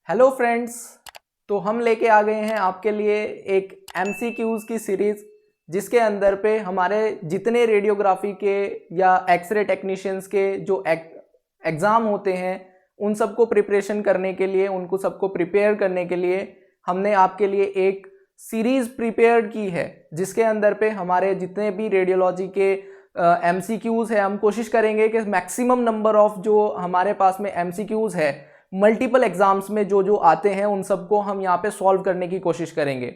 Hello friends, तो हम लेके आ गए हैं आपके लिए एक MCQs की सीरीज़ जिसके अंदर पे हमारे जितने रेडियोग्राफी के या एक्सरे टेक्नीशियंस के जो एग्ज़ाम होते हैं उन सबको प्रिपरेशन करने के लिए, उनको सबको प्रिपेयर करने के लिए हमने आपके लिए एक सीरीज़ प्रिपेयर की है जिसके अंदर पे हमारे जितने भी रेडियोलॉजी के MCQs है हम कोशिश करेंगे कि मैक्सिमम नंबर ऑफ जो हमारे पास में MCQs है मल्टीपल एग्जाम्स में जो आते हैं उन सबको हम यहाँ पे सॉल्व करने की कोशिश करेंगे।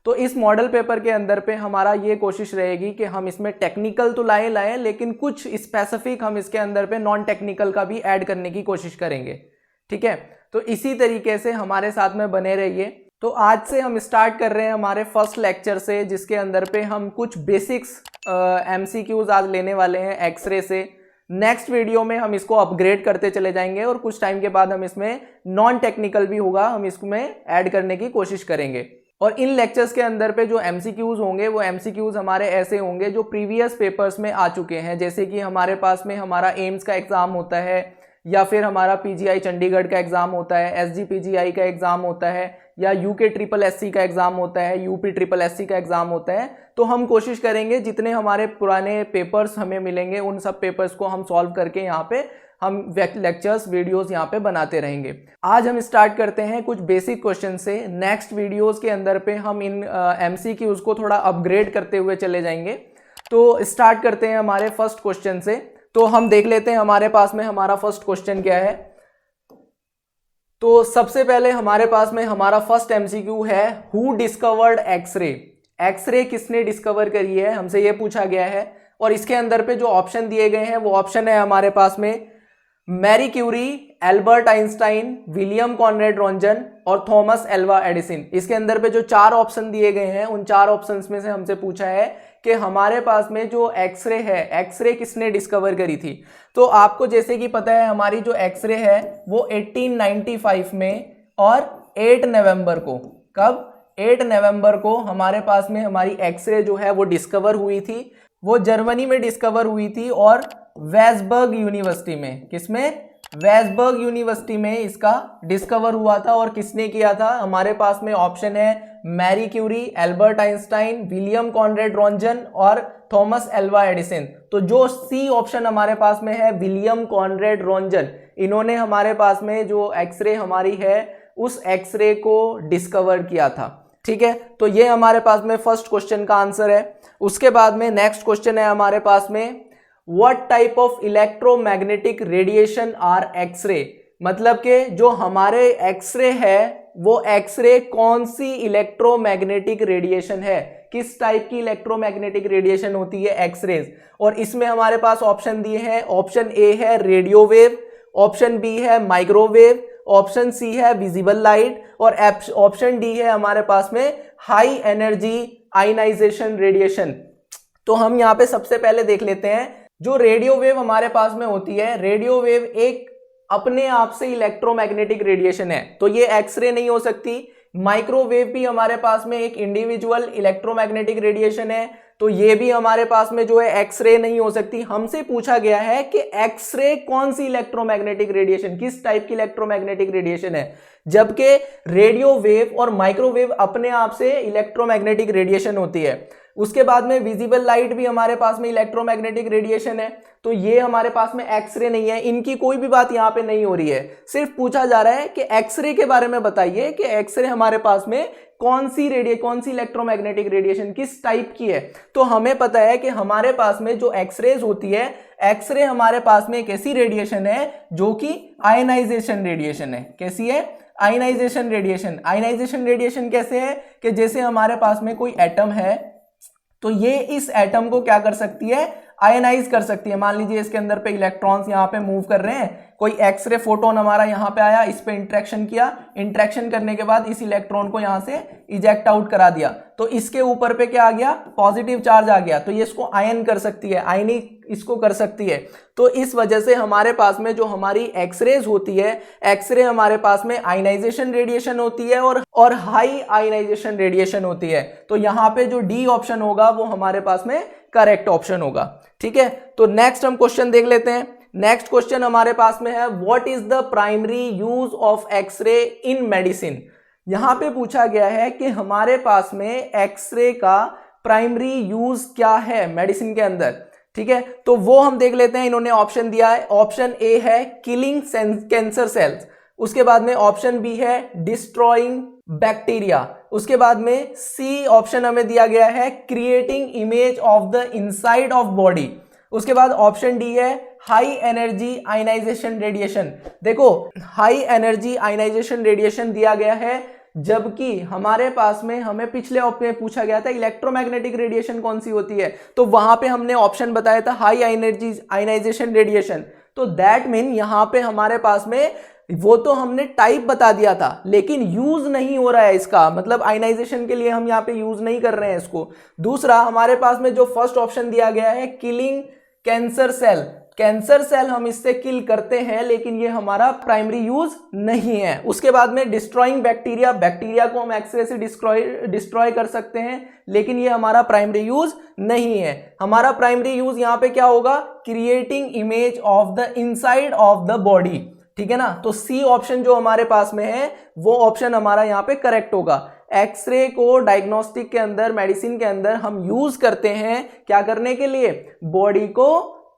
तो इस मॉडल पेपर के अंदर पे हमारा ये कोशिश रहेगी कि हम इसमें टेक्निकल तो लाएं लेकिन कुछ स्पेसिफिक हम इसके अंदर पे नॉन टेक्निकल का भी ऐड करने की कोशिश करेंगे। ठीक है, तो इसी तरीके से हमारे साथ में बने रहिए। तो आज से हम स्टार्ट कर रहे हैं हमारे फर्स्ट लेक्चर से, जिसके अंदर पे हम कुछ बेसिक्स MCQs आज लेने वाले हैं एक्सरे से। नेक्स्ट वीडियो में हम इसको अपग्रेड करते चले जाएंगे और कुछ टाइम के बाद हम इसमें नॉन टेक्निकल भी होगा, हम इसमें ऐड करने की कोशिश करेंगे। और इन लेक्चर्स के अंदर पे जो MCQs होंगे वो MCQs हमारे ऐसे होंगे जो प्रीवियस पेपर्स में आ चुके हैं, जैसे कि हमारे पास में हमारा एम्स का एग्जाम होता है या फिर हमारा PGI चंडीगढ़ का एग्जाम होता है, SGPGI का एग्जाम होता है या UK SSSC का एग्जाम होता है, UP SSSC का एग्जाम होता है। तो हम कोशिश करेंगे जितने हमारे पुराने पेपर्स हमें मिलेंगे उन सब पेपर्स को हम सॉल्व करके यहाँ पे हम लेक्चर्स वीडियोस यहाँ पे बनाते रहेंगे। आज हम स्टार्ट करते हैं कुछ बेसिक क्वेश्चन से। नेक्स्ट वीडियोस के अंदर पे हम इन MCQs को थोड़ा अपग्रेड करते हुए चले जाएंगे। तो स्टार्ट करते हैं हमारे फर्स्ट क्वेश्चन से। तो हम देख लेते हैं हमारे पास में हमारा फर्स्ट क्वेश्चन क्या है। तो सबसे पहले हमारे पास में हमारा फर्स्ट MCQ है, हु डिस्कवर्ड एक्सरे। एक्सरे किसने डिस्कवर करी है, हमसे ये पूछा गया है। और इसके अंदर पे जो ऑप्शन दिए गए हैं वो ऑप्शन है हमारे पास में Marie Curie, Albert Einstein, William Conrad Roentgen और थॉमस एल्वा एडिसन। इसके अंदर पे जो चार ऑप्शन दिए गए हैं उन चार ऑप्शंस में से हमसे पूछा है कि हमारे पास में जो एक्सरे है, एक्सरे किसने डिस्कवर करी थी। तो आपको जैसे कि पता है हमारी जो एक्सरे है वो 1895 में और 8 नवंबर को, कब 8 नवंबर को हमारे पास में हमारी एक्सरे जो है वो डिस्कवर हुई थी। वो जर्मनी में डिस्कवर हुई थी और वेसबर्ग यूनिवर्सिटी में, किसमें, वेसबर्ग यूनिवर्सिटी में इसका डिस्कवर हुआ था। और किसने किया था, हमारे पास में ऑप्शन है Marie Curie, Albert Einstein, William Conrad Roentgen और थॉमस एल्वा एडिसन। तो जो सी ऑप्शन हमारे पास में है विलियम कॉनरेड रोंजन, इन्होंने हमारे पास में जो एक्सरे हमारी है उस एक्सरे को डिस्कवर किया था। ठीक है, तो ये हमारे पास में फर्स्ट क्वेश्चन का आंसर है। उसके बाद में नेक्स्ट क्वेश्चन है हमारे पास में what type of electromagnetic radiation are x-ray. मतलब कि जो हमारे एक्सरे है वो एक्सरे कौन सी इलेक्ट्रोमैग्नेटिक रेडिएशन है, किस टाइप की इलेक्ट्रोमैग्नेटिक रेडिएशन होती है एक्सरेज। और इसमें हमारे पास ऑप्शन दिए हैं, ऑप्शन ए है रेडियो वेव, ऑप्शन बी है माइक्रोवेव, ऑप्शन सी है विजिबल लाइट और ऑप्शन डी है हमारे पास में हाई एनर्जी आयनाइजेशन रेडिएशन। तो हम यहाँ पे सबसे पहले देख लेते हैं जो रेडियो वेव हमारे पास में होती है। रेडियो वेव एक अपने आप से इलेक्ट्रोमैग्नेटिक रेडिएशन है, तो ये एक्सरे नहीं हो सकती। माइक्रोवेव भी हमारे पास में एक इंडिविजुअल इलेक्ट्रोमैग्नेटिक रेडिएशन है, तो ये भी हमारे पास में जो है एक्सरे नहीं हो सकती। हमसे पूछा गया है कि एक्सरे कौन सी इलेक्ट्रोमैग्नेटिक रेडिएशन, किस टाइप की इलेक्ट्रोमैग्नेटिक रेडिएशन है, जबकि रेडियो वेव और माइक्रोवेव अपने आप से इलेक्ट्रोमैग्नेटिक रेडिएशन होती है। उसके बाद में विजिबल लाइट भी हमारे पास में इलेक्ट्रोमैग्नेटिक रेडिएशन है, तो ये हमारे पास में एक्सरे नहीं है। इनकी कोई भी बात यहाँ पे नहीं हो रही है, सिर्फ पूछा जा रहा है कि एक्सरे के बारे में बताइए कि एक्सरे हमारे पास में कौन सी इलेक्ट्रोमैग्नेटिक रेडिएशन किस टाइप की है। तो हमें पता है कि हमारे पास में जो एक्सरेज होती है, एक्सरे हमारे पास में एक ऐसी रेडिएशन है जो कि आयनाइजेशन रेडिएशन है। कैसी है, आयनाइजेशन रेडिएशन। आयनाइजेशन रेडिएशन कैसे है कि जैसे हमारे पास में कोई एटम है तो ये इस एटम को क्या कर सकती है, आयनाइज कर सकती है। मान लीजिए इसके अंदर पे इलेक्ट्रॉन्स यहाँ पे मूव कर रहे हैं, कोई एक्सरे फोटोन हमारा यहाँ पे आया, इस पे इंटरेक्शन किया, इंटरेक्शन करने के बाद इस इलेक्ट्रॉन को यहाँ से इजेक्ट आउट करा दिया, तो इसके ऊपर पे क्या आ गया, पॉजिटिव चार्ज आ गया, तो ये इसको आयन कर सकती है, आयनिक इसको कर सकती है। तो इस वजह से हमारे पास में जो हमारी एक्सरेज होती है, एक्सरे हमारे पास में आयनाइजेशन रेडिएशन होती है और हाई आयनाइजेशन रेडिएशन होती है। तो यहाँ पे जो डी ऑप्शन होगा वो हमारे पास में करेक्ट ऑप्शन होगा। ठीक है, तो नेक्स्ट हम क्वेश्चन देख लेते हैं। नेक्स्ट क्वेश्चन हमारे पास में है what is the primary use of x-ray in medicine. यहां पे पूछा गया है कि हमारे पास में एक्सरे का प्राइमरी यूज क्या है मेडिसिन के अंदर। ठीक है, तो वो हम देख लेते हैं। इन्होंने ऑप्शन दिया है, ऑप्शन ए है किलिंग कैंसर सेल्स, उसके बाद में ऑप्शन बी है डिस्ट्रॉइंग बैक्टीरिया, उसके बाद में सी ऑप्शन हमें दिया गया है creating image of the inside of body, उसके बाद ऑप्शन डी है हाई एनर्जी आयनाइजेशन रेडिएशन। देखो हाई एनर्जी आयनाइजेशन रेडिएशन दिया गया है, जबकि हमारे पास में हमें पिछले ऑप्शन में पूछा गया था इलेक्ट्रोमैग्नेटिक रेडिएशन कौन सी होती है, तो वहां पे हमने ऑप्शन बताया था हाई एनर्जी आयनाइजेशन रेडिएशन। तो दैट मीन यहां पे हमारे पास में वो तो हमने टाइप बता दिया था, लेकिन यूज नहीं हो रहा है इसका, मतलब आयनाइजेशन के लिए हम यहाँ पे यूज नहीं कर रहे हैं इसको। दूसरा हमारे पास में जो फर्स्ट ऑप्शन दिया गया है killing cancer cell, cancer cell हम इससे किल करते हैं, लेकिन ये हमारा प्राइमरी यूज नहीं है। उसके बाद में डिस्ट्रॉइंग बैक्टीरिया, बैक्टीरिया को हम एक्सरे से डिस्ट्रॉय कर सकते हैं, लेकिन ये हमारा प्राइमरी यूज नहीं है। हमारा प्राइमरी यूज यहाँ पे क्या होगा, creating image of the inside of the body. ठीक है ना, तो सी ऑप्शन जो हमारे पास में है वो ऑप्शन हमारा यहाँ पे करेक्ट होगा। एक्सरे को डायग्नोस्टिक के अंदर, मेडिसिन के अंदर हम यूज करते हैं क्या करने के लिए,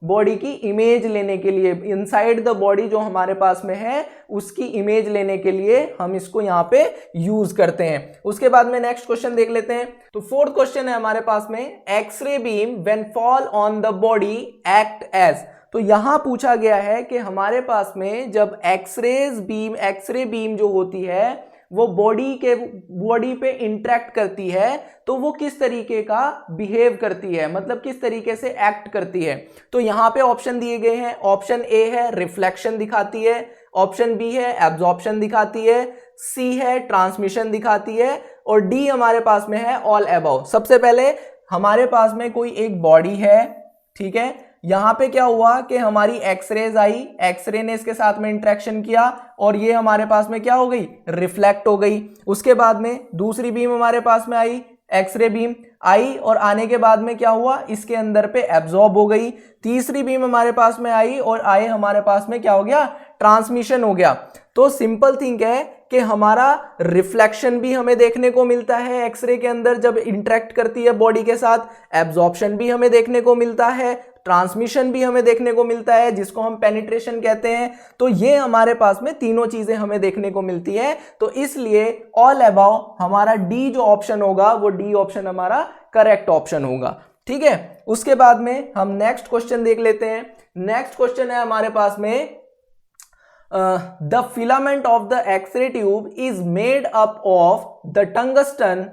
बॉडी की इमेज लेने के लिए, इनसाइड द बॉडी जो हमारे पास में है उसकी इमेज लेने के लिए हम इसको यहाँ पे यूज करते हैं। उसके बाद में नेक्स्ट क्वेश्चन देख लेते हैं। तो फोर्थ क्वेश्चन है हमारे पास में x-ray beam when fall on the body act as. तो यहां पूछा गया है कि हमारे पास में जब एक्सरे बीम जो होती है वो बॉडी पे इंटरेक्ट करती है तो वो किस तरीके का बिहेव करती है, मतलब किस तरीके से एक्ट करती है। तो यहां पे ऑप्शन दिए गए हैं, ऑप्शन ए है रिफ्लेक्शन दिखाती है, ऑप्शन बी है एब्जॉर्प्शन दिखाती है, सी है ट्रांसमिशन दिखाती है, और डी हमारे पास में है ऑल अबव। सबसे पहले हमारे पास में कोई एक बॉडी है, ठीक है, यहां पे क्या हुआ कि हमारी एक्सरेज आई, एक्सरे ने इसके साथ में इंटरेक्शन किया और ये हमारे पास में क्या हो गई, रिफ्लेक्ट हो गई। उसके बाद में दूसरी बीम हमारे पास में आई, एक्सरे बीम आई, और आने के बाद में क्या हुआ, इसके अंदर पे एब्जॉर्ब हो गई। तीसरी बीम हमारे पास में आई और आए हमारे पास में क्या हो गया, ट्रांसमिशन हो गया। तो सिंपल थिंग है कि हमारा रिफ्लेक्शन भी हमें देखने को मिलता है एक्सरे के अंदर जब इंटरेक्ट करती है बॉडी के साथ, एब्जॉर्प्शन भी हमें देखने को मिलता है, ट्रांसमिशन भी हमें देखने को मिलता है जिसको हम पेनिट्रेशन कहते हैं। तो ये हमारे पास में तीनों चीजें हमें देखने को मिलती है, तो इसलिए ऑल अबाउ हमारा डी जो ऑप्शन होगा वो डी ऑप्शन हमारा करेक्ट ऑप्शन होगा। ठीक है, उसके बाद में हम नेक्स्ट क्वेश्चन देख लेते हैं। नेक्स्ट क्वेश्चन है हमारे पास में the filament of the x-ray tube is made up of the tungsten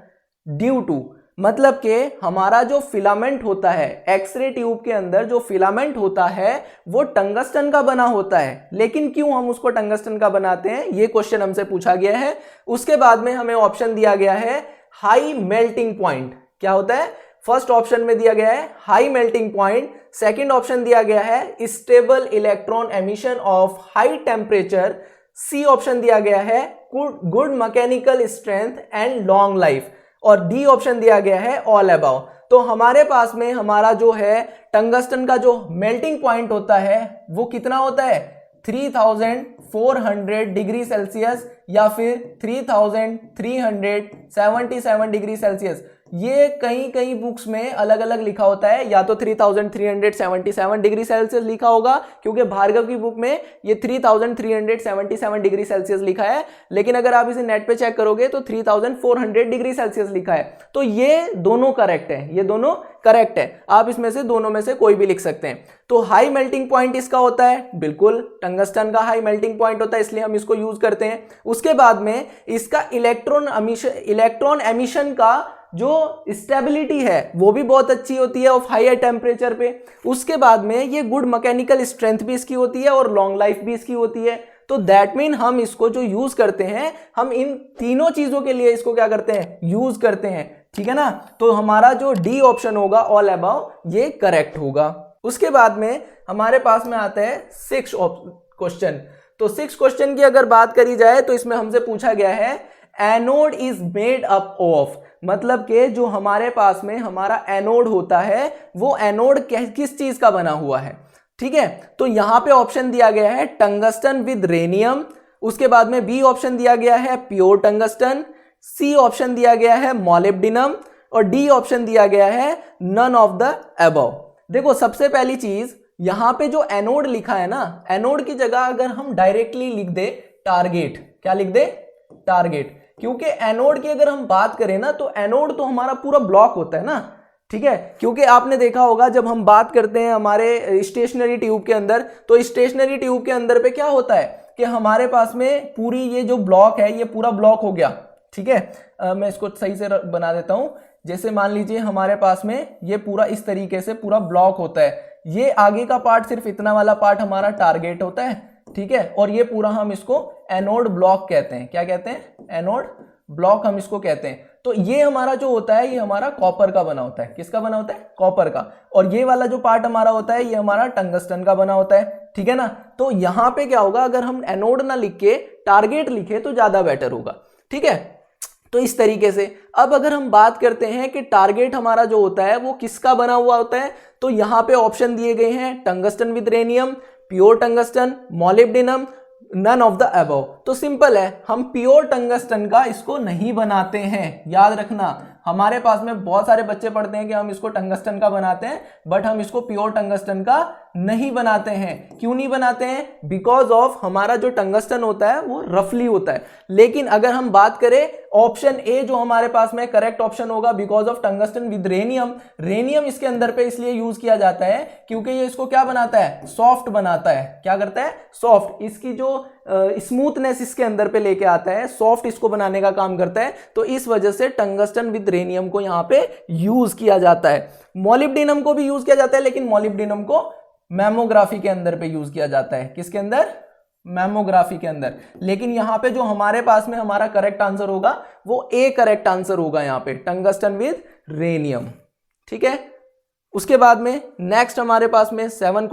due to, मतलब कि हमारा जो फिलामेंट होता है एक्सरे ट्यूब के अंदर, जो फिलामेंट होता है वो टंगस्टन का बना होता है, लेकिन क्यों हम उसको टंगस्टन का बनाते हैं, ये क्वेश्चन हमसे पूछा गया है। उसके बाद में हमें ऑप्शन दिया गया है हाई मेल्टिंग पॉइंट, क्या होता है, फर्स्ट ऑप्शन में दिया गया है high melting point, second option दिया गया है stable electron emission of high temperature, C option दिया गया है good mechanical strength and long life, और डी ऑप्शन दिया गया है ऑल अबाउ। तो हमारे पास में हमारा जो है टंगस्टन का जो मेल्टिंग पॉइंट होता है वो कितना होता है, 3400 डिग्री सेल्सियस या फिर 3377 डिग्री सेल्सियस। ये कई बुक्स में अलग अलग लिखा होता है, या तो 3377 डिग्री सेल्सियस लिखा होगा, क्योंकि भार्गव की बुक में ये 3377 डिग्री सेल्सियस लिखा है, लेकिन अगर आप इसे नेट पे चेक करोगे तो 3400 डिग्री सेल्सियस लिखा है। तो ये दोनों करेक्ट है, ये दोनों करेक्ट है, आप इसमें से दोनों में से कोई भी लिख सकते हैं। तो हाई मेल्टिंग पॉइंट इसका होता है, बिल्कुल टंगस्टन का हाई मेल्टिंग पॉइंट होता है, इसलिए हम इसको यूज करते हैं। उसके बाद में इसका इलेक्ट्रॉन एमिशन का जो स्टेबिलिटी है वो भी बहुत अच्छी होती है ऑफ हाई टेम्परेचर पे। उसके बाद में ये गुड मैकेनिकल स्ट्रेंथ भी इसकी होती है और लॉन्ग लाइफ भी इसकी होती है। तो दैट मीन हम इसको जो यूज करते हैं, हम इन तीनों चीजों के लिए इसको क्या करते हैं, यूज करते हैं। ठीक है ना, तो हमारा जो डी ऑप्शन होगा ऑल अबाउ ये करेक्ट होगा। उसके बाद में हमारे पास में आता है 6 क्वेश्चन। तो 6 क्वेश्चन की अगर बात करी जाए तो इसमें हमसे पूछा गया है anode is made up of, मतलब कि जो हमारे पास में हमारा एनोड होता है वो एनोड किस चीज का बना हुआ है। ठीक है, तो यहां पे ऑप्शन दिया गया है टंगस्टन विद रेनियम, उसके बाद में बी ऑप्शन दिया गया है प्योर टंगस्टन, सी ऑप्शन दिया गया है मॉलिब्डिनम और डी ऑप्शन दिया गया है नन ऑफ द अबव। देखो सबसे पहली चीज यहां पे जो एनोड लिखा है ना, एनोड की जगह अगर हम डायरेक्टली लिख दे टारगेट, क्या लिख दे टारगेट, क्योंकि एनोड की अगर हम बात करें ना तो एनोड तो हमारा पूरा ब्लॉक होता है ना, ठीक है, क्योंकि आपने देखा होगा जब हम बात करते हैं हमारे स्टेशनरी ट्यूब के अंदर, तो स्टेशनरी ट्यूब के अंदर पे क्या होता है कि हमारे पास में पूरी ये जो ब्लॉक है ये पूरा ब्लॉक हो गया, ठीक है। मैं इसको सही से बना देता हूं, जैसे मान लीजिए हमारे पास में ये पूरा इस तरीके से पूरा ब्लॉक होता है, ये आगे का पार्ट सिर्फ इतना वाला पार्ट हमारा टारगेट होता है, ठीक है, और ये पूरा हम इसको एनोड ब्लॉक कहते हैं, क्या कहते हैं, एनोड ब्लॉक हम इसको कहते हैं। तो ये हमारा जो होता है ये हमारा कॉपर का बना होता है, किसका बना होता है, कॉपर का, और ये वाला जो पार्ट हमारा होता है ये हमारा टंगस्टन का बना होता है, ठीक है ना। तो यहां पे क्या होगा, अगर हम एनोड ना लिख के टारगेट लिखे तो ज्यादा बेटर होगा, ठीक है। तो इस तरीके से अब अगर हम बात करते हैं कि टारगेट हमारा जो होता है वो किसका बना हुआ होता है, तो यहां पे ऑप्शन दिए गए हैं tungsten with rhenium, pure tungsten, molybdenum, none of the above. तो सिंपल है, हम प्योर टंगस्टन का इसको नहीं बनाते हैं, याद रखना। हमारे पास में बहुत सारे बच्चे पढ़ते हैं कि हम इसको टंगस्टन का बनाते हैं, बट हम इसको प्योर टंगस्टन का नहीं बनाते हैं। क्यों नहीं बनाते हैं, बिकॉज ऑफ हमारा जो टंगस्टन होता है वो रफली होता है। लेकिन अगर हम बात करें ऑप्शन ए जो हमारे पास में करेक्ट ऑप्शन होगा, because of tungsten with rhenium, rhenium इसके अंदर पे इसलिए यूज किया जाता है क्योंकि ये इसको क्या बनाता है, सॉफ्ट बनाता है, क्या करता है, सॉफ्ट, इसकी जो स्मूथनेस इसके अंदर पे लेके आता है, सॉफ्ट इसको बनाने का काम करता है। तो इस वजह से टंगस्टन विद रेनियम को यहां पे यूज किया जाता है। मॉलिब्डिनम को भी यूज किया जाता है, लेकिन मॉलिब्डिनम को मैमोग्राफी के अंदर पे यूज किया जाता है, किसके अंदर, मैमोग्राफी के अंदर। लेकिन यहां पे जो हमारे पास में हमारा करेक्ट आंसर होगा वो ए करेक्ट आंसर होगा यहां पे, टंगस्टन विद रेनियम, ठीक है। उसके बाद में नेक्स्ट हमारे पास में 7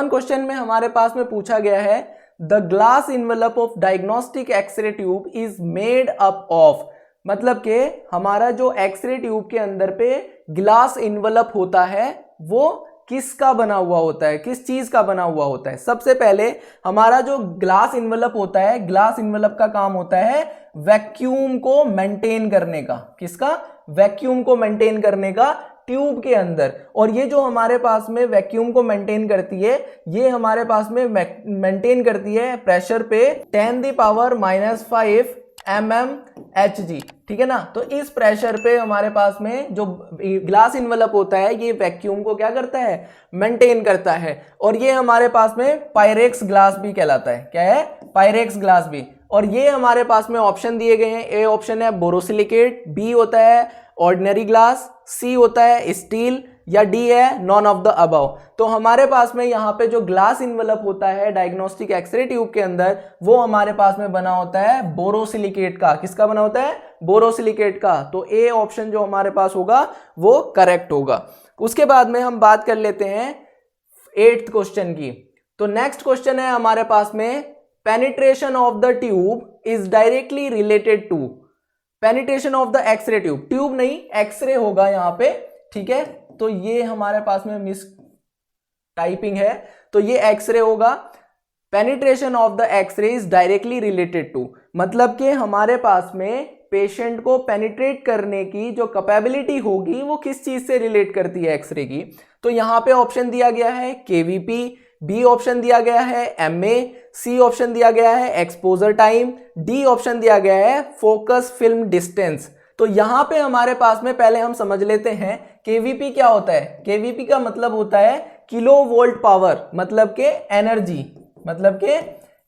क्वेश्चन में हमारे पास में पूछा गया है the glass envelope of diagnostic x-ray tube is made up of, मतलब कि हमारा जो एक्सरे ट्यूब के अंदर पे ग्लास इनवेलप होता है वो किसका बना हुआ होता है, किस चीज का बना हुआ होता है। सबसे पहले हमारा जो ग्लास इनवेलप होता है, ग्लास इनवेलप का काम होता है वैक्यूम को मेंटेन करने का, किसका, वैक्यूम को मेंटेन करने का ट्यूब के अंदर। और ये जो हमारे पास में वैक्यूम को मेंटेन करती है, ये हमारे पास में मेंटेन करती है प्रेशर पे 10⁻⁻⁵ mmHg, ठीक है ना। तो इस प्रेशर पे हमारे पास में जो ग्लास इनवेलप होता है ये वैक्यूम को क्या करता है, मेंटेन करता है। और ये हमारे पास में पायरेक्स ग्लास भी कहलाता है, क्या है, पायरेक्स ग्लास भी। और ये हमारे पास में ऑप्शन दिए गए हैं, ए ऑप्शन है बोरोसिलिकेट, बी होता है ऑर्डिनरी ग्लास, सी होता है स्टील, या डी है नॉन ऑफ द अबव। तो हमारे पास में यहाँ पे जो ग्लास इनवेलप होता है डायग्नोस्टिक एक्सरे ट्यूब के अंदर वो हमारे पास में बना होता है बोरोसिलिकेट का, किसका बना होता है, बोरोसिलिकेट का। तो ए ऑप्शन जो हमारे पास होगा वो करेक्ट होगा। उसके बाद में हम बात कर लेते हैं 8th क्वेश्चन की। तो नेक्स्ट क्वेश्चन है हमारे पास में penetration of the tube is directly related to, penetration of the x-ray tube, tube नहीं एक्सरे होगा यहाँ पे, ठीक है। तो ये हमारे पास में मिस टाइपिंग है, तो ये एक्सरे होगा। Penetration of the x-ray is directly related to, मतलब कि हमारे पास में पेशेंट को पेनिट्रेट करने की जो कैपेबिलिटी होगी वो किस चीज से रिलेट करती है, एक्सरे की। तो यहां पे ऑप्शन दिया गया है केवीपी, बी ऑप्शन दिया गया है एमए, सी ऑप्शन दिया गया है एक्सपोजर टाइम, डी ऑप्शन दिया गया है फोकस फिल्म डिस्टेंस। तो यहां पे हमारे पास में पहले हम समझ लेते हैं केवीपी क्या होता है। केवीपी का मतलब होता है किलो वोल्ट पावर, मतलब के एनर्जी, मतलब के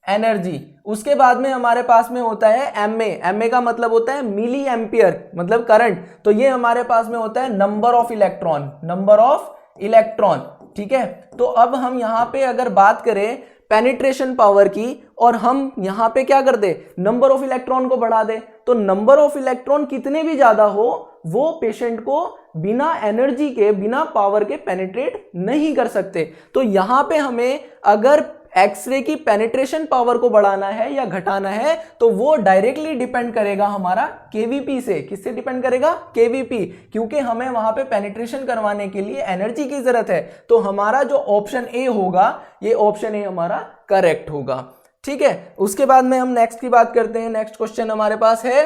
एनर्जी। उसके बाद में हमारे पास में होता है एमए, एमए का मतलब होता है मिली एम्पियर, मतलब करंट। तो ये हमारे पास में होता है number of electron, number of electron, ठीक है। तो अब हम यहां पे अगर बात करें पेनिट्रेशन पावर की और हम यहां पे क्या कर दे, नंबर ऑफ इलेक्ट्रॉन को बढ़ा दे, तो नंबर ऑफ इलेक्ट्रॉन कितने भी ज्यादा हो वो पेशेंट को बिना एनर्जी के, बिना पावर के पेनिट्रेट नहीं कर सकते। तो यहां पे हमें अगर एक्सरे की पेनिट्रेशन पावर को बढ़ाना है या घटाना है तो वो डायरेक्टली डिपेंड करेगा हमारा केवीपी से। किससे डिपेंड करेगा? केवीपी, क्योंकि हमें वहां पे पेनिट्रेशन करवाने के लिए एनर्जी की जरूरत है। तो हमारा जो ऑप्शन ए होगा, ये ऑप्शन ए हमारा करेक्ट होगा। ठीक है, उसके बाद में हम नेक्स्ट की बात करते हैं। नेक्स्ट क्वेश्चन हमारे पास है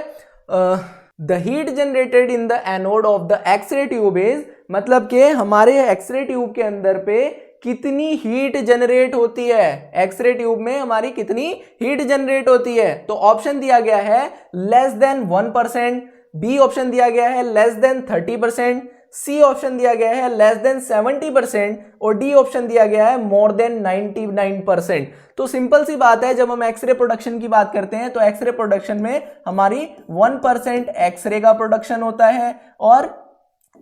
the heat generated in the anode of the x-ray tube is, मतलब कि हमारे एक्सरे ट्यूब के अंदर पे कितनी हीट जनरेट होती है, एक्सरे ट्यूब में हमारी कितनी हीट जनरेट होती है। तो ऑप्शन दिया गया है लेस देन 1%, बी ऑप्शन दिया गया है लेस देन 30%, सी ऑप्शन दिया गया है लेस देन 70% और डी ऑप्शन दिया गया है मोर देन 99%। तो सिंपल सी बात है, जब हम एक्सरे प्रोडक्शन की बात करते हैं तो एक्सरे प्रोडक्शन में हमारी 1% एक्सरे का प्रोडक्शन होता है और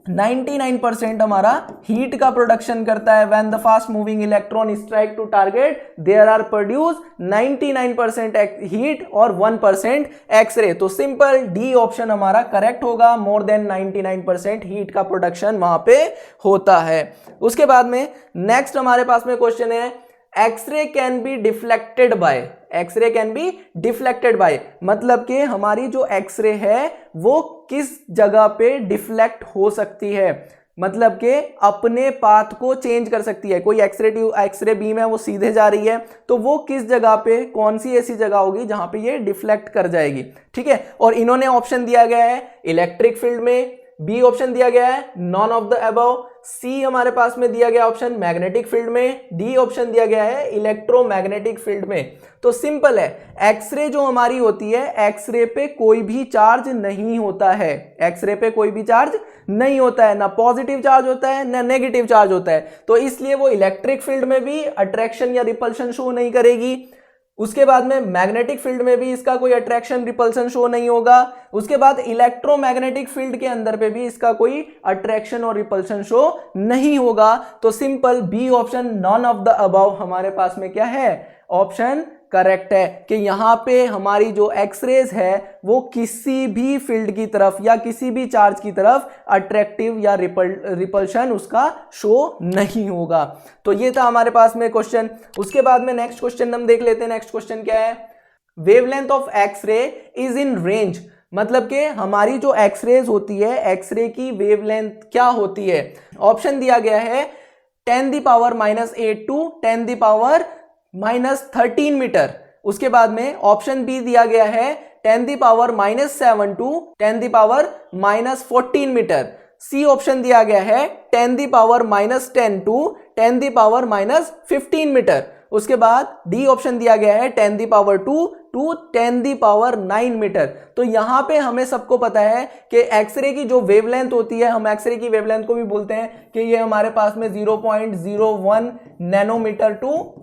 99% हमारा हीट का प्रोडक्शन करता है। When the fast moving electron strike to target there are produce 99% heat और 1% एक्सरे। तो सिंपल डी ऑप्शन हमारा करेक्ट होगा, मोर देन 99% हीट का प्रोडक्शन वहां पे होता है। उसके बाद में नेक्स्ट हमारे पास में क्वेश्चन है x-ray can be deflected by, x-ray can be deflected by, मतलब कि हमारी जो एक्सरे है वो किस जगह पे डिफ्लेक्ट हो सकती है, मतलब कि अपने पाथ को चेंज कर सकती है। कोई एक्सरे बीम है वो सीधे जा रही है तो वो किस जगह पे, कौन सी ऐसी जगह होगी जहां पे ये डिफ्लेक्ट कर जाएगी। ठीक है, और इन्होंने ऑप्शन दिया गया है इलेक्ट्रिक फील्ड में, बी ऑप्शन दिया गया है नॉन ऑफ द अबव, सी हमारे पास में दिया गया ऑप्शन मैग्नेटिक फील्ड में, डी ऑप्शन दिया गया है इलेक्ट्रोमैग्नेटिक फील्ड में। तो सिंपल है, एक्सरे जो हमारी होती है, एक्सरे पे कोई भी चार्ज नहीं होता है, एक्सरे पे कोई भी चार्ज नहीं होता है, ना पॉजिटिव चार्ज होता है ना नेगेटिव चार्ज होता है। तो इसलिए वो इलेक्ट्रिक फील्ड में भी अट्रैक्शन या रिपल्शन शो नहीं करेगी। उसके बाद में मैग्नेटिक फील्ड में भी इसका कोई अट्रैक्शन रिपल्सन शो नहीं होगा। उसके बाद इलेक्ट्रोमैग्नेटिक फील्ड के अंदर पे भी इसका कोई अट्रैक्शन और रिपल्सन शो नहीं होगा। तो simple B option none of the above हमारे पास में क्या है, ऑप्शन करेक्ट है कि यहां पे हमारी जो एक्सरेज है वो किसी भी फील्ड की तरफ या किसी भी चार्ज की तरफ अट्रैक्टिव या रिपल्शन उसका शो नहीं होगा। तो ये था हमारे पास में क्वेश्चन। उसके बाद में नेक्स्ट क्वेश्चन हम देख लेते हैं। नेक्स्ट क्वेश्चन क्या है, wavelength of x-ray is in range, मतलब कि हमारी जो एक्सरेज होती है, एक्सरे की वेवलेंथ क्या होती है। ऑप्शन दिया गया है 10⁻⁻8 टू 10⁻⁻13 मीटर। उसके बाद में ऑप्शन बी दिया गया है 10⁻⁻7 टू 10⁻⁻14 मीटर। सी ऑप्शन दिया गया है 10⁻⁻10 टू 10⁻⁻15 मीटर। उसके बाद डी ऑप्शन दिया गया है 10⁻2 टू 10⁻9 मीटर। तो यहां पे हमें सबको पता है कि एक्सरे की जो वेवलेंथ होती है, हम एक्सरे की वेवलेंथ को भी बोलते हैं कि ये हमारे पास में 0.01 नैनोमीटर टू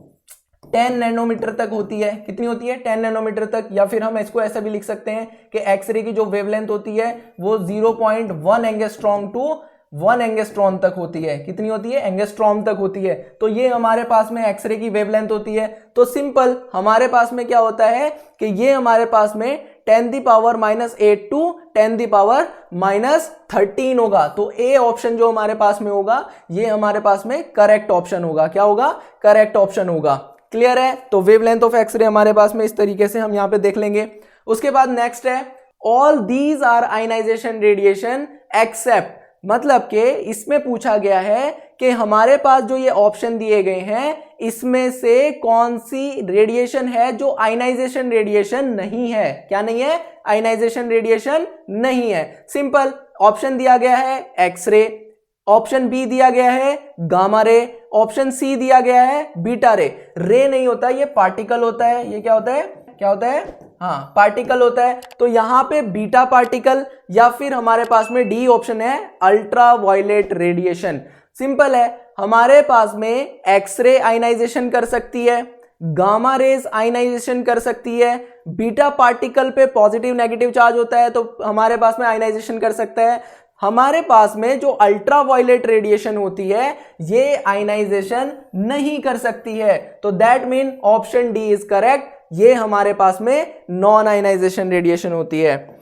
10 नैनोमीटर तक होती है। कितनी होती है? 10 नैनोमीटर तक। या फिर हम इसको ऐसा भी लिख सकते हैं कि एक्सरे की जो वेवलेंथ होती है वो 0.1 एंगस्ट्रॉम टू 1 एंगस्ट्रॉम तक होती है। कितनी होती है? एंगस्ट्रॉम तक होती है। तो ये हमारे पास में एक्सरे की वेवलेंथ होती है। तो सिंपल हमारे पास में क्या होता है कि ये हमारे पास में 10⁻⁻8 टू 10⁻⁻13 होगा। तो ए ऑप्शन जो हमारे पास में होगा ये हमारे पास में करेक्ट ऑप्शन होगा। क्या होगा? करेक्ट ऑप्शन होगा। क्लियर है? तो वेवलेंथ ऑफ एक्सरे हमारे पास में इस तरीके से हम यहां पे देख लेंगे। उसके बाद नेक्स्ट है all these are ionization radiation except, मतलब कि इसमें पूछा गया है कि हमारे पास जो ये ऑप्शन दिए गए हैं इसमें से कौन सी रेडिएशन है जो आयनाइजेशन रेडिएशन नहीं है। क्या नहीं है? आयनाइजेशन रेडिएशन नहीं है। सिंपल ऑप्शन दिया गया है एक्सरे, ऑप्शन बी दिया गया है गामा रे, ऑप्शन सी दिया गया है बीटा रे। रे नहीं होता, ये पार्टिकल होता है। ये क्या होता है? क्या होता है? हाँ, पार्टिकल होता है। तो यहां पे बीटा पार्टिकल या फिर हमारे पास में डी ऑप्शन है अल्ट्रा वायलेट रेडिएशन। सिंपल है, हमारे पास में एक्सरे आयनाइजेशन कर सकती है, गामा रेज आयनाइजेशन कर सकती है, बीटा पार्टिकल पे पॉजिटिव नेगेटिव चार्ज होता है तो हमारे पास में आयनाइजेशन कर सकता है। हमारे पास में जो अल्ट्रा वायलेट रेडिएशन होती है ये आयनाइजेशन नहीं कर सकती है। तो that mean option D is correct. ये हमारे पास में नॉन आयनाइजेशन रेडिएशन होती है।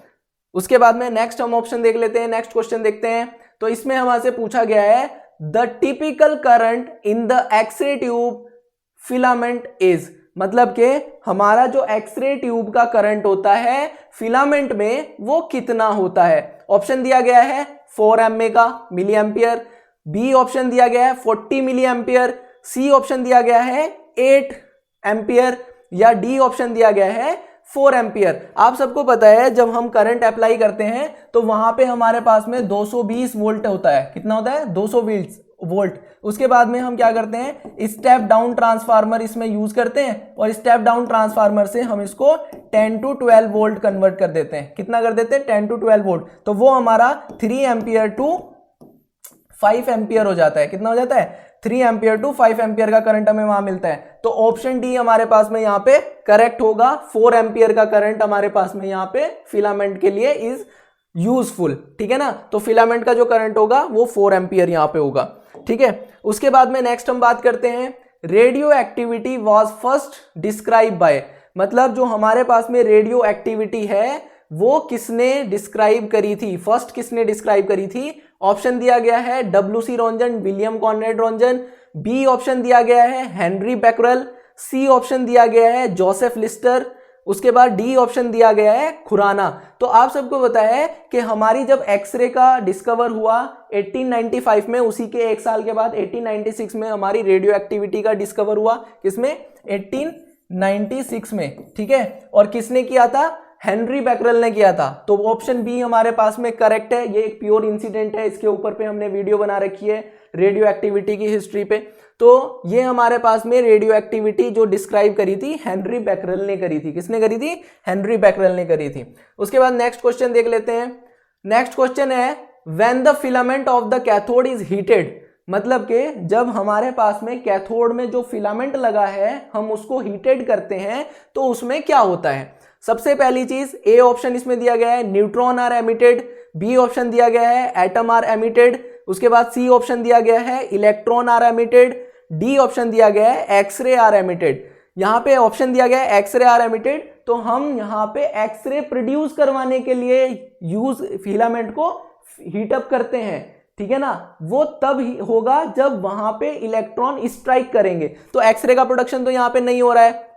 उसके बाद में नेक्स्ट हम ऑप्शन देख लेते हैं, नेक्स्ट क्वेश्चन देखते हैं। तो इसमें हमसे पूछा गया है the typical current in the x-ray tube filament is, मतलब कि हमारा जो एक्सरे ट्यूब का करंट होता है फिलामेंट में वो कितना होता है। ऑप्शन दिया गया है 4 एमए का मिली एम्पियर, बी ऑप्शन दिया गया है 40 मिली एम्पियर, सी ऑप्शन दिया गया है 8 एम्पियर, या डी ऑप्शन दिया गया है 4 एम्पियर। आप सबको पता है जब हम करंट अप्लाई करते हैं तो वहां पे हमारे पास में 220 वोल्ट होता है। कितना होता है? 220 वोल्ट। उसके बाद में हम क्या करते हैं, स्टेप डाउन ट्रांसफार्मर इसमें यूज करते हैं और स्टेप डाउन ट्रांसफार्मर से हम इसको 10 to 12 वोल्ट कन्वर्ट कर देते हैं। कितना कर देते हैं? 10 to 12 वोल्ट। तो वो हमारा 3 एम्पियर टू 5 एम्पियर हो जाता है। कितना हो जाता है? 3 एम्पियर टू 5 एम्पियर का करंट हमें वहां मिलता है। तो ऑप्शन डी हमारे पास में यहाँ पे करेक्ट होगा। 4 एम्पियर का करंट हमारे पास में यहाँ पे फिलामेंट के लिए इज यूजफुल। ठीक है ना? तो फिलामेंट का जो करंट होगा वो 4 एम्पियर यहाँ पे होगा। ठीक है, उसके बाद में नेक्स्ट हम बात करते हैं radio activity was first describe by, मतलब जो हमारे पास में रेडियो एक्टिविटी है वो किसने डिस्क्राइब करी थी, फर्स्ट किसने डिस्क्राइब करी थी। ऑप्शन दिया गया है W C Roentgen, William Conrad Roentgen, B option दिया गया है हेनरी बैकरल, सी ऑप्शन दिया गया है जोसेफ लिस्टर, उसके बाद डी ऑप्शन दिया गया है खुराना। तो आप सबको पता है कि हमारी जब एक्सरे का डिस्कवर हुआ 1895 में, उसी के एक साल के बाद 1896 में हमारी रेडियो एक्टिविटी का डिस्कवर हुआ। किसमें? 1896 में। ठीक है, और किसने किया था? हेनरी बैकरल ने किया था। तो ऑप्शन बी हमारे पास में करेक्ट है। ये एक प्योर इंसिडेंट है, इसके ऊपर पे हमने वीडियो बना रखी है रेडियो एक्टिविटी की हिस्ट्री पे। तो ये हमारे पास में रेडियो एक्टिविटी जो डिस्क्राइब करी थी हेनरी बैकरल ने करी थी। किसने करी थी? हेनरी बैकरल ने करी थी। उसके बाद नेक्स्ट क्वेश्चन देख लेते हैं। नेक्स्ट क्वेश्चन है when the filament of the cathode is heated, मतलब कि जब हमारे पास में कैथोड में जो फिलामेंट लगा है हम उसको हीटेड करते हैं तो उसमें क्या होता है। सबसे पहली चीज, ए ऑप्शन इसमें दिया गया है neutron are emitted, B option दिया गया है एटम आर एमिटेड, उसके बाद सी ऑप्शन दिया गया है electron are emitted, D option दिया गया है एक्सरे आर एमिटेड। यहाँ पे ऑप्शन दिया गया है एक्सरे आर एमिटेड, तो हम यहाँ पे एक्सरे प्रोड्यूस करवाने के लिए यूज फिलामेंट को हीटअप करते हैं। ठीक है ना? वो तब ही होगा जब वहां पे इलेक्ट्रॉन स्ट्राइक करेंगे। तो एक्सरे का प्रोडक्शन तो यहाँ पे नहीं हो रहा है,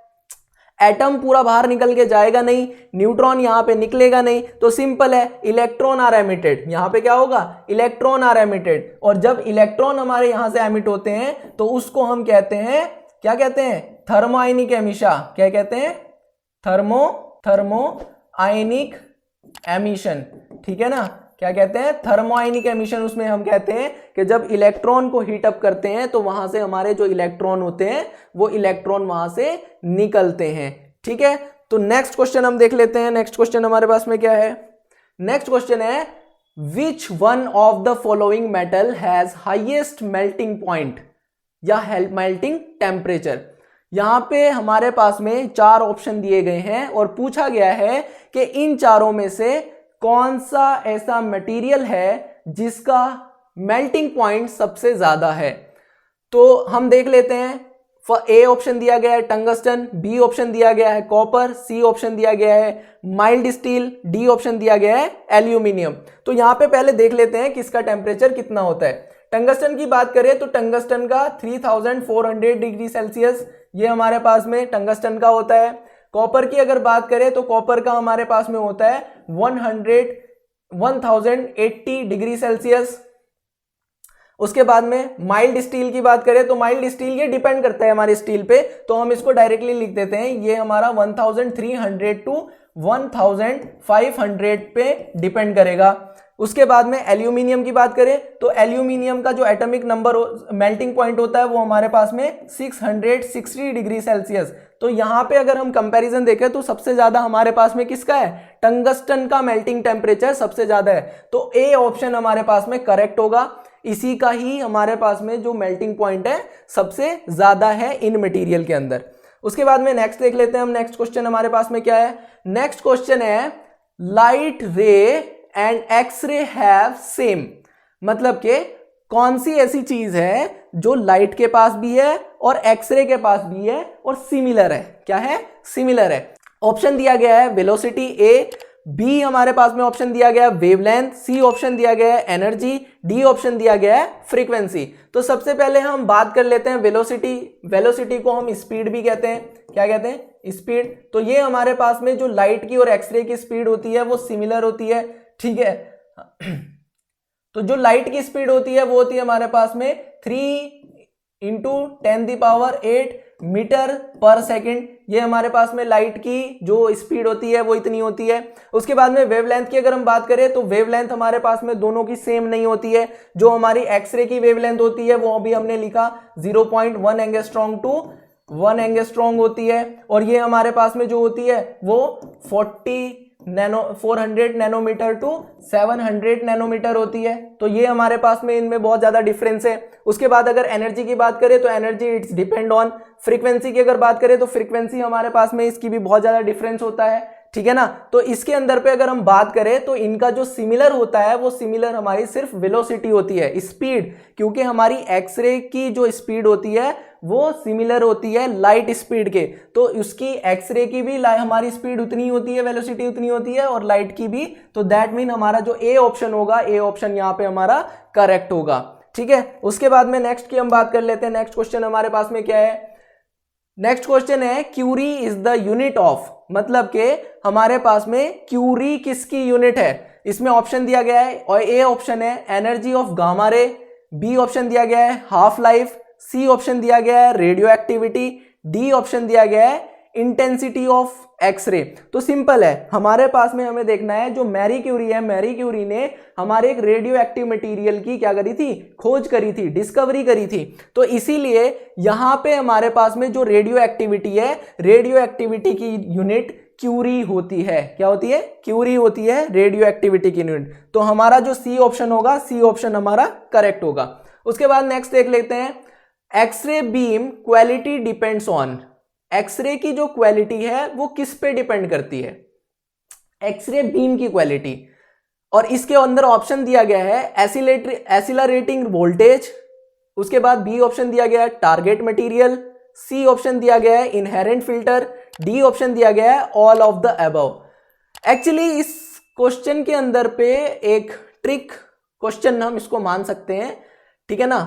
एटम पूरा बाहर निकल के जाएगा नहीं, न्यूट्रॉन यहाँ पे निकलेगा नहीं, तो सिंपल है इलेक्ट्रॉन आर एमिटेड। यहाँ पे क्या होगा? Electron are emitted. और जब इलेक्ट्रॉन हमारे यहाँ से एमिट होते हैं तो उसको हम कहते हैं, क्या कहते हैं? थर्मो आयनिक एमिशन। क्या कहते हैं? थर्मो आयनिक एमिशन। ठीक है ना? क्या कहते हैं? थर्मो आयनिक एमिशन। उसमें हम कहते हैं कि जब इलेक्ट्रॉन को हीट अप करते हैं तो वहां से हमारे जो इलेक्ट्रॉन होते हैं वो इलेक्ट्रॉन वहां से निकलते हैं। ठीक है, तो नेक्स्ट क्वेश्चन हम देख लेते हैं। नेक्स्ट क्वेश्चन हमारे पास में क्या है? नेक्स्ट क्वेश्चन है which one of the following metal has highest melting point या मेल्टिंग टेम्परेचर। यहां पे हमारे पास में 4 ऑप्शन दिए गए हैं और पूछा गया है कि इन चारों में से कौन सा ऐसा मटेरियल है जिसका मेल्टिंग पॉइंट सबसे ज्यादा है। तो हम देख लेते हैं। ए ऑप्शन दिया गया है टंगस्टन, बी ऑप्शन दिया गया है कॉपर, सी ऑप्शन दिया गया है माइल्ड स्टील, डी ऑप्शन दिया गया है एल्यूमिनियम। तो यहां पे पहले देख लेते हैं किसका टेम्परेचर कितना होता है। टंगस्टन की बात करें तो टंगस्टन का 3400 डिग्री सेल्सियस ये हमारे पास में टंगस्टन का होता है। कॉपर की अगर बात करें तो कॉपर का हमारे पास में होता है 1080 डिग्री सेल्सियस। उसके बाद में माइल्ड स्टील की बात करें तो माइल्ड स्टील ये डिपेंड करता है हमारे स्टील पे, तो हम इसको डायरेक्टली लिख देते हैं ये हमारा 1300 टू 1500 पे डिपेंड करेगा। उसके बाद में एल्यूमिनियम की बात करें तो एल्यूमिनियम का जो एटॉमिक नंबर मेल्टिंग पॉइंट होता है वो हमारे पास में 660 डिग्री सेल्सियस। तो यहां पे अगर हम कंपैरिजन देखें तो सबसे ज्यादा हमारे पास में किसका है? टंगस्टन का मेल्टिंग टेम्परेचर सबसे ज्यादा है। तो ए ऑप्शन हमारे पास में करेक्ट होगा। इसी का ही हमारे पास में जो मेल्टिंग पॉइंट है सबसे ज्यादा है इन मटेरियल के अंदर। उसके बाद में नेक्स्ट देख लेते हैं हम। नेक्स्ट क्वेश्चन हमारे पास में क्या है? नेक्स्ट क्वेश्चन है light ray and x-ray have same, मतलब कि कौन सी ऐसी चीज है जो लाइट के पास भी है और एक्सरे के पास भी है और सिमिलर है। क्या है? सिमिलर है। ऑप्शन दिया गया है वेलोसिटी ए, बी हमारे पास में ऑप्शन दिया गया है वेवलेंथ, सी ऑप्शन दिया गया है एनर्जी, डी ऑप्शन दिया गया है फ्रीक्वेंसी। तो सबसे पहले हम बात कर लेते हैं वेलोसिटी। वेलोसिटी को हम स्पीड भी कहते हैं, क्या कहते हैं, स्पीड। तो ये हमारे पास में जो लाइट की और एक्सरे की स्पीड होती है वो सिमिलर होती है, ठीक है। तो जो लाइट की स्पीड होती है वो होती है हमारे पास में 3 × 10⁸ मीटर पर सेकंड। ये हमारे पास में लाइट की जो स्पीड होती है वो इतनी होती है। उसके बाद में वेवलेंथ की अगर हम बात करें तो वेवलेंथ हमारे पास में दोनों की सेम नहीं होती है। जो हमारी एक्सरे की वेवलेंथ होती है वो अभी हमने लिखा 0.1 एंगस्ट्रॉम टू 1 एंगस्ट्रॉम होती है, और ये हमारे पास में जो होती है वो 400 नैनोमीटर टू 700 नैनोमीटर होती है। तो ये हमारे पास में इनमें बहुत ज्यादा डिफरेंस है। उसके बाद अगर एनर्जी की बात करें तो energy it's depend on frequency की अगर बात करें तो फ्रीक्वेंसी हमारे पास में इसकी भी बहुत ज्यादा डिफरेंस होता है, ठीक है ना। तो इसके अंदर पे अगर हम बात करें तो इनका जो सिमिलर होता है वो सिमिलर हमारी सिर्फ वेलोसिटी होती है, स्पीड, क्योंकि हमारी एक्सरे की जो स्पीड होती है वो सिमिलर होती है लाइट स्पीड के। तो उसकी एक्सरे की भी हमारी स्पीड उतनी होती है, वेलोसिटी उतनी होती है, और लाइट की भी। तो दैट मीन हमारा जो ए ऑप्शन होगा, ए ऑप्शन यहाँ पे हमारा करेक्ट होगा, ठीक है। उसके बाद में नेक्स्ट की हम बात कर लेते हैं। नेक्स्ट क्वेश्चन हमारे पास में क्या है, नेक्स्ट क्वेश्चन है curie is the unit of, मतलब के हमारे पास में क्यूरी किसकी यूनिट है। इसमें ऑप्शन दिया गया है, और ए ऑप्शन है energy of gamma ray, B option दिया गया है हाफ लाइफ, सी ऑप्शन दिया गया है रेडियो एक्टिविटी, डी ऑप्शन दिया गया है इंटेंसिटी ऑफ एक्सरे। तो सिंपल है, हमारे पास में हमें देखना है जो मैरी क्यूरी है, मैरी क्यूरी ने हमारे एक रेडियो एक्टिव मटेरियल की क्या करी थी, खोज करी थी, डिस्कवरी करी थी। तो इसीलिए यहां पे हमारे पास में जो रेडियो एक्टिविटी है, रेडियो एक्टिविटी की यूनिट क्यूरी होती है। क्या होती है, क्यूरी होती है रेडियो एक्टिविटी की यूनिट। तो हमारा जो सी ऑप्शन होगा, सी ऑप्शन हमारा करेक्ट होगा। उसके बाद नेक्स्ट देख लेते हैं, x-ray beam quality depends on, x-ray की जो क्वालिटी है वो किस पे डिपेंड करती है, एक्सरे बीम की क्वालिटी। और इसके अंदर ऑप्शन दिया गया है एसिलरेटिंग वोल्टेज, उसके बाद बी ऑप्शन दिया गया है टारगेट मटेरियल, सी ऑप्शन दिया गया है इनहेरेंट फिल्टर, डी ऑप्शन दिया गया है all of the above. Actually इस क्वेश्चन के अंदर पे एक ट्रिक क्वेश्चन हम इसको मान सकते हैं, ठीक है ना,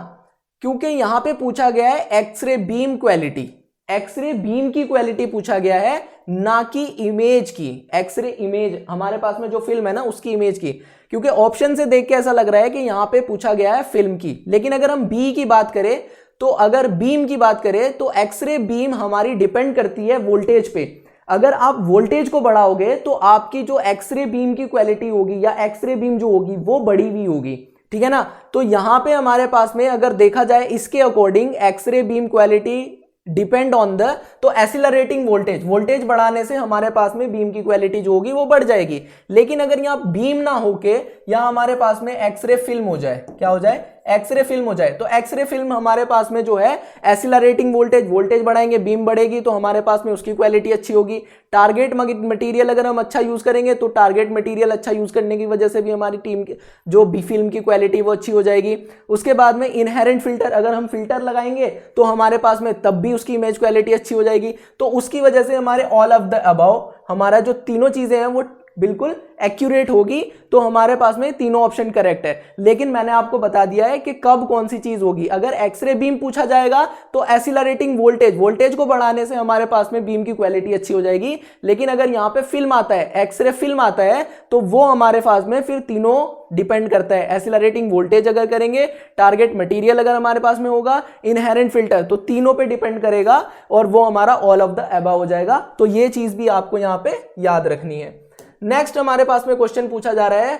क्योंकि यहां पे पूछा गया है x-ray beam quality, x-ray beam की क्वालिटी पूछा गया है, ना कि इमेज की, एक्सरे इमेज हमारे पास में जो फिल्म है ना उसकी इमेज की। क्योंकि ऑप्शन से देख के ऐसा लग रहा है कि यहां पे पूछा गया है फिल्म की, लेकिन अगर हम बी की बात करें तो अगर बीम की बात करें तो एक्सरे बीम हमारी डिपेंड करती है वोल्टेज पे। अगर आप वोल्टेज को बढ़ाओगे तो आपकी जो एक्सरे बीम की क्वालिटी होगी या एक्सरे बीम जो होगी वो बढ़ी हुई होगी, ठीक है ना। तो यहां पे हमारे पास में अगर देखा जाए इसके according x-ray beam quality depend on the, तो एसिलरेटिंग वोल्टेज, वोल्टेज बढ़ाने से हमारे पास में बीम की क्वालिटी जो होगी वो बढ़ जाएगी। लेकिन अगर यहां बीम ना होके या हमारे पास में एक्सरे फिल्म हो जाए, क्या हो जाए, एक्सरे फिल्म हो जाए, तो एक्सरे फिल्म हमारे पास में जो है एसिलरेटिंग वोल्टेज, वोल्टेज बढ़ाएंगे बीम बढ़ेगी, तो हमारे पास में उसकी क्वालिटी अच्छी होगी। टारगेट मटेरियल अगर हम अच्छा यूज करेंगे तो टारगेट मटेरियल अच्छा यूज करने की वजह से भी हमारी टीम की जो भी फिल्म की क्वालिटी वो अच्छी हो जाएगी। उसके बाद में इनहेरेंट फिल्टर, अगर हम फिल्टर लगाएंगे तो हमारे पास में तब भी उसकी इमेज क्वालिटी अच्छी हो जाएगी। तो उसकी वजह से हमारे ऑल ऑफ द अबव, हमारा जो तीनों चीजें हैं वो बिल्कुल एक्यूरेट होगी। तो हमारे पास में तीनों ऑप्शन करेक्ट है। लेकिन मैंने आपको बता दिया है कि कब कौन सी चीज होगी। अगर एक्सरे बीम पूछा जाएगा तो एसिलरेटिंग वोल्टेज, वोल्टेज को बढ़ाने से हमारे पास में बीम की क्वालिटी अच्छी हो जाएगी। लेकिन अगर यहां पे फिल्म आता है, एक्सरे फिल्म आता है, तो वो हमारे पास में फिर तीनों डिपेंड करता है। एसिलरेटिंग वोल्टेज अगर करेंगे, टारगेट मटेरियल अगर हमारे पास में होगा, इनहेरेंट फिल्टर, तो तीनों पे डिपेंड करेगा और वो हमारा ऑल ऑफ द अबव हो जाएगा। तो ये चीज भी आपको यहां पे याद रखनी है। नेक्स्ट हमारे पास में क्वेश्चन पूछा जा रहा है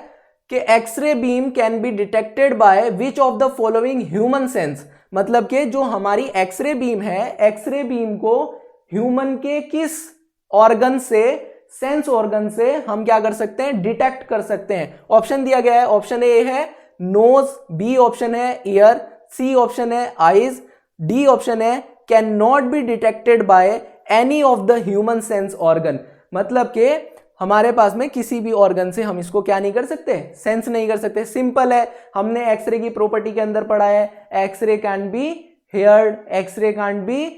कि x-ray beam can be detected by which of the following human sense, मतलब कि जो हमारी एक्सरे बीम है, एक्सरे बीम को ह्यूमन के किस ऑर्गन से, सेंस ऑर्गन से हम क्या कर सकते हैं, डिटेक्ट कर सकते हैं। ऑप्शन दिया गया है, ऑप्शन ए है नोज, बी ऑप्शन है ईयर, सी ऑप्शन है आईज, डी ऑप्शन है can not B detected by any of the human sense organ, मतलब कि हमारे पास में किसी भी ऑर्गन से हम इसको क्या नहीं कर सकते, सेंस नहीं कर सकते। सिंपल है, हमने एक्सरे की प्रॉपर्टी के अंदर पढ़ा है, x-ray can be heard, x-ray can be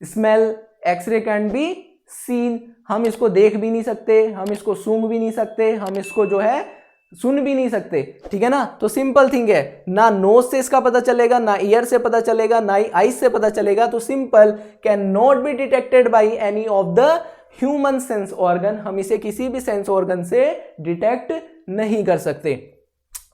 smell, x-ray can be seen. हम इसको देख भी नहीं सकते, हम इसको सूंघ भी नहीं सकते, हम इसको जो है सुन भी नहीं सकते, ठीक है ना। तो सिंपल थिंग है, ना नोज से इसका पता चलेगा, ना ईयर से पता चलेगा, ना ही आईज से पता चलेगा। तो simple can not B detected by any of the human sense organ, हम इसे किसी भी सेंस ऑर्गन से डिटेक्ट नहीं कर सकते।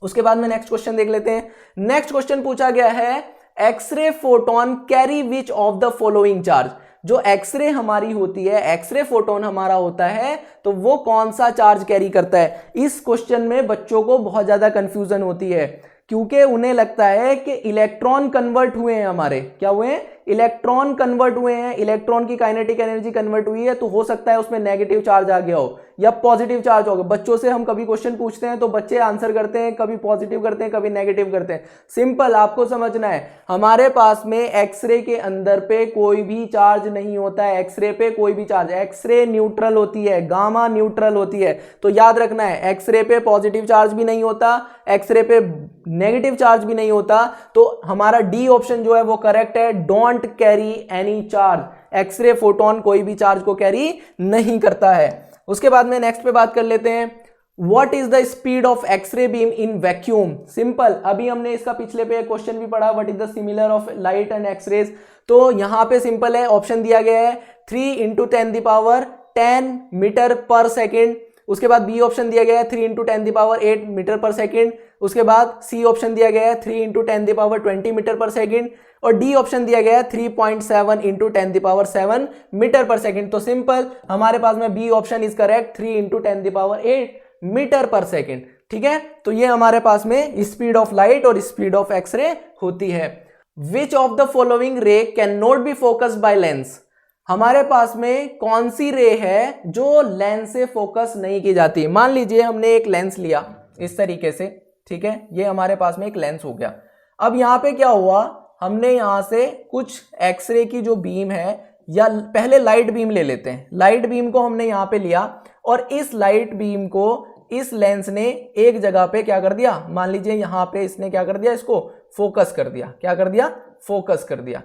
उसके बाद में नेक्स्ट क्वेश्चन देख लेते हैं। नेक्स्ट क्वेश्चन पूछा गया है x ray photon carry which of the following charge. जो एक्सरे हमारी होती है, एक्सरे फोटोन हमारा होता है, तो वो कौन सा चार्ज कैरी करता है। इस क्वेश्चन में बच्चों को बहुत ज्यादा कंफ्यूजन होती है, क्योंकि उन्हें लगता है कि इलेक्ट्रॉन कन्वर्ट हुए हैं, हमारे क्या हुए हैं, इलेक्ट्रॉन कन्वर्ट हुए हैं, इलेक्ट्रॉन की काइनेटिक एनर्जी कन्वर्ट हुई है, तो हो सकता है उसमें नेगेटिव चार्ज आ गया हो या पॉजिटिव चार्ज हो गया। बच्चों से हम कभी क्वेश्चन पूछते हैं तो बच्चे आंसर करते हैं, कभी पॉजिटिव करते हैं, कभी नेगेटिव करते हैं। सिंपल आपको समझना है, हमारे पास में एक्सरे के अंदर पे कोई भी चार्ज नहीं होता है, एक्सरे पे कोई भी चार्ज, एक्सरे न्यूट्रल होती है, गामा न्यूट्रल होती है। तो याद रखना है, एक्सरे पे पॉजिटिव चार्ज भी नहीं होता, एक्सरे पे नेगेटिव चार्ज भी नहीं होता। तो हमारा डी ऑप्शन जो है वो करेक्ट है, don't carry any charge. X ray photon कोई भी चार्ज को कैरी नहीं करता है। उसके बाद में नेक्स्ट पे बात कर लेते हैं, what is the speed of x-ray beam in vacuum. Simple, अभी हमने इसका पिछले पे क्वेश्चन भी पढ़ा, what is the similar of light and x-rays. तो यहां पे सिंपल है, ऑप्शन दिया गया है 3 × 10⁻10 मीटर पर सेकेंड। उसके बाद बी ऑप्शन दिया गया है 3 × 10⁸ मीटर पर सेकेंड। उसके बाद सी ऑप्शन दिया गया है 3 × 10⁻20 मीटर पर सेकेंड, और डी ऑप्शन दिया गया है 3.7 × 10⁷ मीटर पर सेकेंड। तो सिंपल हमारे पास में B option is correct, 3 × 10⁸ meter per second, ठीक है। तो ये हमारे पास में स्पीड ऑफ लाइट और स्पीड ऑफ एक्सरे होती है। Which of the following ray can not be focused by lens. हमारे पास में कौन सी रे है जो लेंस से फोकस नहीं की जाती। मान लीजिए हमने एक लेंस लिया इस तरीके से, ठीक है, ये हमारे पास में एक लेंस हो गया। अब यहां पे क्या हुआ, हमने यहां से कुछ एक्सरे की जो बीम है, या पहले लाइट बीम ले लेते हैं, लाइट बीम को हमने यहां पे लिया, और इस लाइट बीम को इस लेंस ने एक जगह पे क्या कर दिया, मान लीजिए यहां पे इसने क्या कर दिया, इसको फोकस कर दिया। क्या कर दिया, फोकस कर दिया,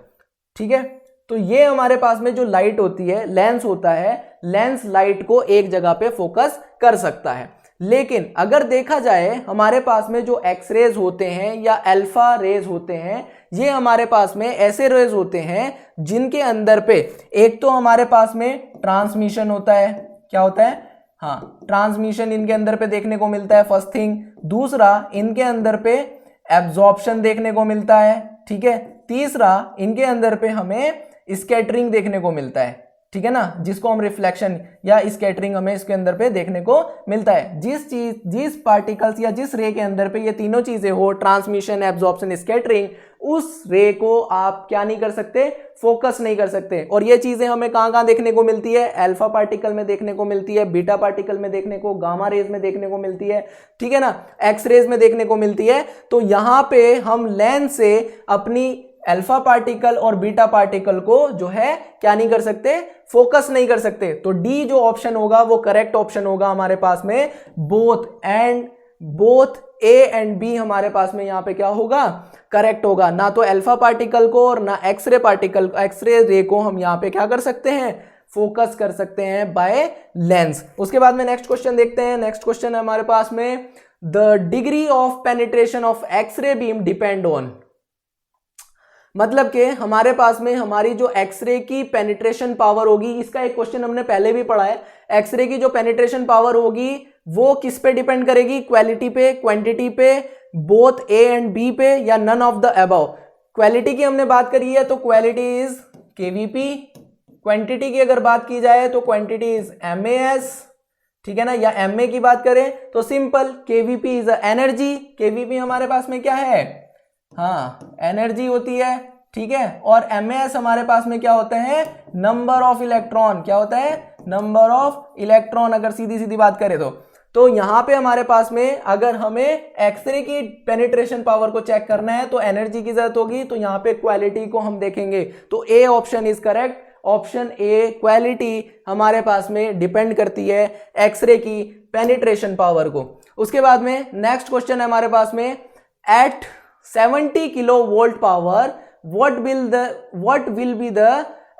ठीक है। तो ये हमारे पास में जो लाइट होती है, लेंस होता है, लेंस लाइट को एक जगह पे फोकस कर सकता है। लेकिन अगर देखा जाए हमारे पास में जो एक्सरेज होते हैं या अल्फा रेज होते हैं, ये हमारे पास में ऐसे रेज होते हैं जिनके अंदर पे एक तो हमारे पास में ट्रांसमिशन होता है। क्या होता है, हाँ, ट्रांसमिशन इनके अंदर पे देखने को मिलता है, फर्स्ट थिंग। दूसरा, इनके अंदर पे एब्जॉर्प्शन देखने को मिलता है, ठीक है। तीसरा, इनके अंदर पे हमें स्कैटरिंग देखने को मिलता है, ठीक है ना, जिसको हम रिफ्लेक्शन या स्कैटरिंग हमें इसके अंदर पे देखने को मिलता है। जिस पार्टिकल्स या जिस रे के अंदर पे ये तीनों चीजें हो, ट्रांसमिशन, एब्जॉर्प्शन, स्कैटरिंग, उस रे को आप क्या नहीं कर सकते, फोकस नहीं कर सकते। और ये चीजें हमें कहां कहां देखने को मिलती है, अल्फा पार्टिकल में देखने को मिलती है, बीटा पार्टिकल में देखने को, गामा रेज में देखने को मिलती है, ठीक है ना, एक्स रेज में देखने को मिलती है। तो यहां पे हम लेंस से अपनी अल्फा पार्टिकल और बीटा पार्टिकल को जो है क्या नहीं कर सकते, फोकस नहीं कर सकते। तो डी जो ऑप्शन होगा वो करेक्ट ऑप्शन होगा हमारे पास में, बोथ ए एंड बी हमारे पास में यहां पे क्या होगा, करेक्ट होगा। ना तो अल्फा पार्टिकल को और ना एक्सरे पार्टिकल, एक्सरे रे को हम यहां पे क्या कर सकते हैं, फोकस कर सकते हैं बाय लेंस। उसके बाद में नेक्स्ट क्वेश्चन देखते हैं। नेक्स्ट क्वेश्चन है हमारे पास में, the degree of penetration of x-ray beam depend on. मतलब कि हमारे पास में हमारी जो एक्सरे की पेनिट्रेशन पावर होगी, इसका एक क्वेश्चन हमने पहले भी पढ़ा है, एक्सरे की जो पेनिट्रेशन पावर होगी वो किस पे डिपेंड करेगी, क्वालिटी पे, क्वांटिटी पे, बोथ ए एंड बी पे, या none of the above. Quality की हमने बात करी है तो क्वालिटी इज केवीपी, क्वांटिटी की अगर बात की जाए तो क्वांटिटी इज एमएएस, ठीक है ना, या एमए की बात करें तो simple KVP is energy. KVP हमारे पास में क्या है, हाँ, एनर्जी होती है, ठीक है। और एमएस हमारे पास में क्या होता है, नंबर ऑफ इलेक्ट्रॉन। क्या होता है, नंबर ऑफ इलेक्ट्रॉन, अगर सीधी सीधी बात करें तो यहां पे हमारे पास में अगर हमें एक्सरे की पेनिट्रेशन पावर को चेक करना है तो एनर्जी की जरूरत होगी, तो यहां पे क्वालिटी को हम देखेंगे। तो A option is correct, option A, quality हमारे पास में डिपेंड करती है एक्सरे की पेनिट्रेशन पावर को। उसके बाद में नेक्स्ट क्वेश्चन है हमारे पास में, at 70 kilovolt power what will be the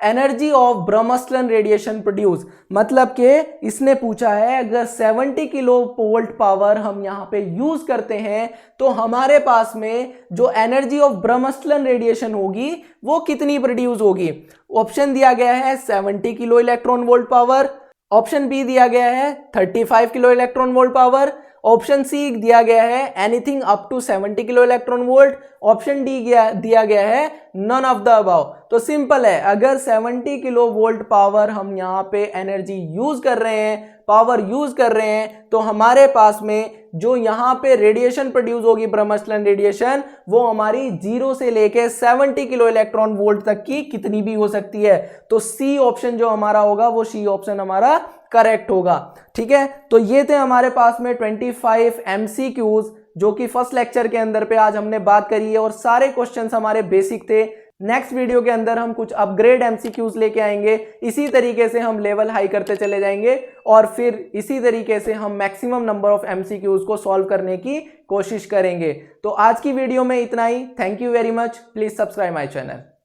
energy of bremsstrahlung radiation produce, मतलब कि इसने पूछा है अगर 70 किलो वोल्ट पावर हम यहाँ पे यूज करते हैं तो हमारे पास में जो एनर्जी ऑफ ब्रह्मस्लन रेडिएशन होगी वो कितनी प्रोड्यूस होगी। ऑप्शन दिया गया है 70 kilo electron volt power, option B दिया गया है 35 kilo electron volt power, option C दिया गया है anything up to 70 kilo electron volt, option D दिया गया है नन ऑफ द अबव। तो सिंपल है, अगर 70 किलो वोल्ट पावर हम यहाँ पे एनर्जी यूज कर रहे हैं, पावर यूज कर रहे हैं, तो हमारे पास में जो यहाँ पे रेडिएशन प्रोड्यूस होगी ब्रह्मस्लन रेडिएशन वो हमारी 0 से लेके 70 किलो इलेक्ट्रॉन वोल्ट तक की कितनी भी हो सकती है। तो सी ऑप्शन जो हमारा होगा वो सी ऑप्शन हमारा करेक्ट होगा। ठीक है, तो ये थे हमारे पास में 25 MCQs जो कि फर्स्ट लेक्चर के अंदर पे आज हमने बात करी है और सारे क्वेश्चंस हमारे बेसिक थे। नेक्स्ट वीडियो के अंदर हम कुछ अपग्रेड MCQs लेके आएंगे, इसी तरीके से हम लेवल हाई करते चले जाएंगे और फिर इसी तरीके से हम मैक्सिमम नंबर ऑफ MCQs को सॉल्व करने की कोशिश करेंगे। तो आज की वीडियो में इतना ही। Thank you very much. Please subscribe my channel.